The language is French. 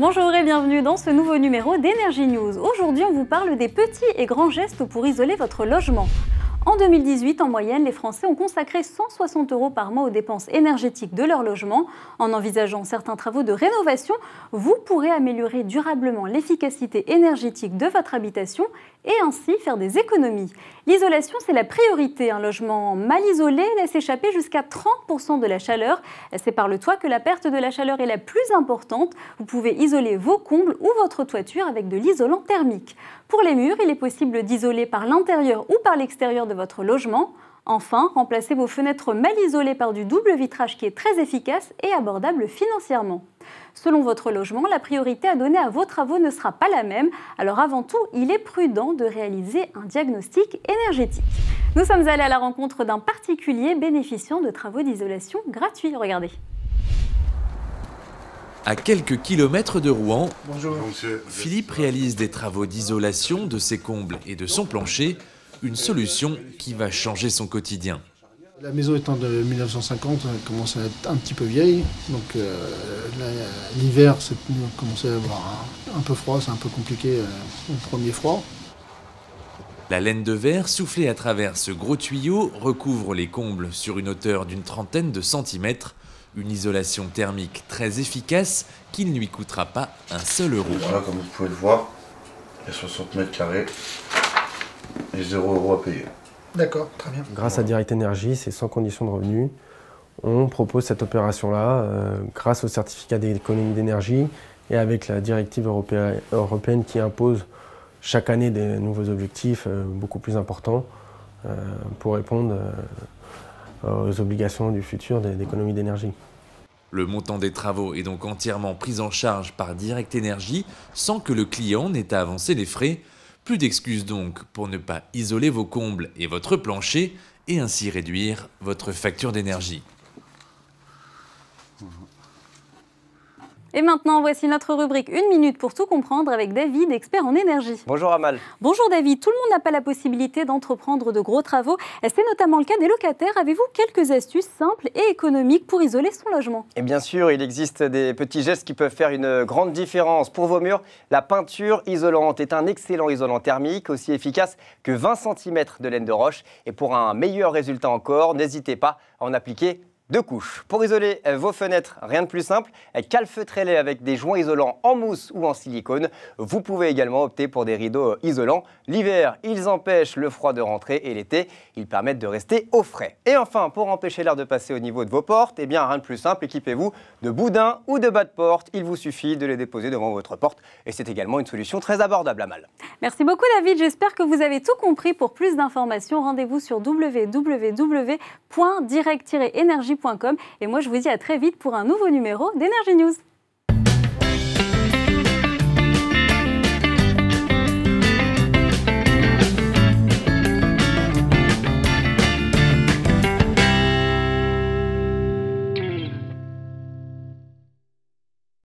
Bonjour et bienvenue dans ce nouveau numéro d'Energy News. Aujourd'hui, on vous parle des petits et grands gestes pour isoler votre logement. En 2018, en moyenne, les Français ont consacré 160 € par mois aux dépenses énergétiques de leur logement. En envisageant certains travaux de rénovation, vous pourrez améliorer durablement l'efficacité énergétique de votre habitation et ainsi faire des économies. L'isolation, c'est la priorité. Un logement mal isolé laisse échapper jusqu'à 30% de la chaleur. C'est par le toit que la perte de la chaleur est la plus importante. Vous pouvez isoler vos combles ou votre toiture avec de l'isolant thermique. Pour les murs, il est possible d'isoler par l'intérieur ou par l'extérieur de votre logement. Enfin, remplacez vos fenêtres mal isolées par du double vitrage qui est très efficace et abordable financièrement. Selon votre logement, la priorité à donner à vos travaux ne sera pas la même. Alors avant tout, il est prudent de réaliser un diagnostic énergétique. Nous sommes allés à la rencontre d'un particulier bénéficiant de travaux d'isolation gratuits. Regardez. À quelques kilomètres de Rouen, Bonjour. Philippe réalise des travaux d'isolation de ses combles et de son plancher, une solution qui va changer son quotidien. La maison étant de 1950, elle commence à être un petit peu vieille, donc l'hiver, on commençait à avoir un peu froid, c'est un peu compliqué au premier froid. La laine de verre soufflée à travers ce gros tuyau recouvre les combles sur une hauteur d'une trentaine de centimètres. Une isolation thermique très efficace qui ne lui coûtera pas un seul euro. Voilà, comme vous pouvez le voir, il y a 60 mètres carrés et 0 € à payer. D'accord, très bien. Grâce à Direct Énergie, c'est sans condition de revenu. On propose cette opération-là grâce au certificat d'économie d'énergie et avec la directive européenne qui impose chaque année des nouveaux objectifs beaucoup plus importants pour répondre aux obligations du futur d'économie d'énergie. Le montant des travaux est donc entièrement pris en charge par Direct Énergie sans que le client n'ait à avancer les frais. Plus d'excuses donc pour ne pas isoler vos combles et votre plancher et ainsi réduire votre facture d'énergie. Et maintenant, voici notre rubrique 1 minute pour tout comprendre avec David, expert en énergie. Bonjour Amal. Bonjour David, tout le monde n'a pas la possibilité d'entreprendre de gros travaux. C'est notamment le cas des locataires. Avez-vous quelques astuces simples et économiques pour isoler son logement? Et bien sûr, il existe des petits gestes qui peuvent faire une grande différence. Pour vos murs, la peinture isolante est un excellent isolant thermique, aussi efficace que 20 cm de laine de roche. Et pour un meilleur résultat encore, n'hésitez pas à en appliquer 2 couches. Pour isoler vos fenêtres, rien de plus simple, calfeutrez-les avec des joints isolants en mousse ou en silicone. Vous pouvez également opter pour des rideaux isolants. L'hiver, ils empêchent le froid de rentrer et l'été, ils permettent de rester au frais. Et enfin, pour empêcher l'air de passer au niveau de vos portes, eh bien rien de plus simple, équipez-vous de boudins ou de bas de porte. Il vous suffit de les déposer devant votre porte et c'est également une solution très abordable à mal. Merci beaucoup David, j'espère que vous avez tout compris. Pour plus d'informations, rendez-vous sur www.direct-energie.com et moi je vous dis à très vite pour un nouveau numéro d'Energy News.